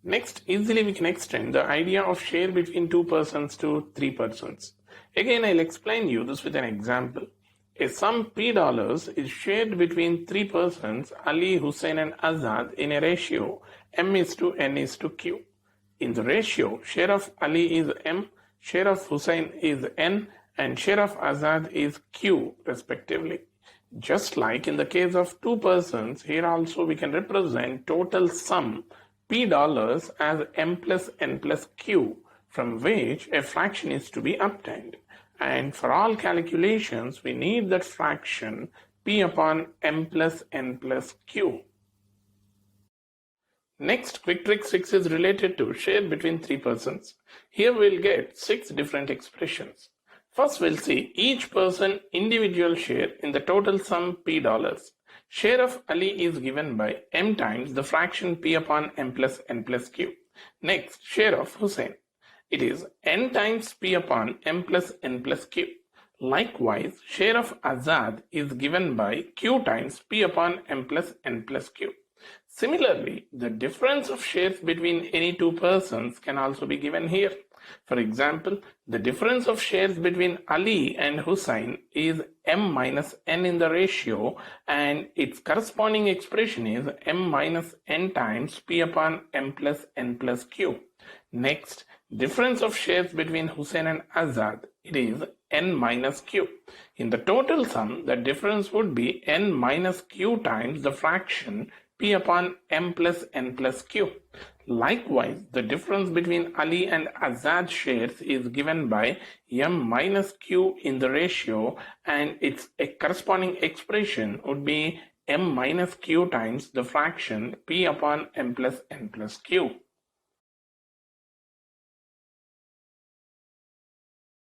Next, easily we can extend the idea of share between two persons to three persons. Again, I'll explain you this with an example. A sum P dollars is shared between three persons, Ali, Hussein and Azad, in a ratio M is to N is to Q. In the ratio, share of Ali is M, share of Hussein is N, and share of Azad is Q, respectively. Just like in the case of two persons, here also we can represent total sum P dollars as M plus N plus Q, from which a fraction is to be obtained. And for all calculations, we need that fraction P upon M plus N plus Q. Next, quick trick 6 is related to share between three persons. Here we'll get 6 different expressions. First, we'll see each person individual share in the total sum P dollars. Share of Ali is given by M times the fraction P upon M plus N plus Q. Next, share of Hussein. It is N times P upon M plus N plus Q. Likewise, share of Azad is given by Q times P upon M plus N plus Q. Similarly, the difference of shares between any two persons can also be given here. For example, the difference of shares between Ali and Hussein is M minus N in the ratio, and its corresponding expression is M minus N times P upon M plus N plus Q. Next, difference of shares between Hussein and Azad, it is N minus Q. In the total sum, the difference would be N minus Q times the fraction P upon M plus N plus Q. Likewise, the difference between Ali and Azad shares is given by M minus Q in the ratio, and its corresponding expression would be M minus Q times the fraction P upon M plus N plus Q.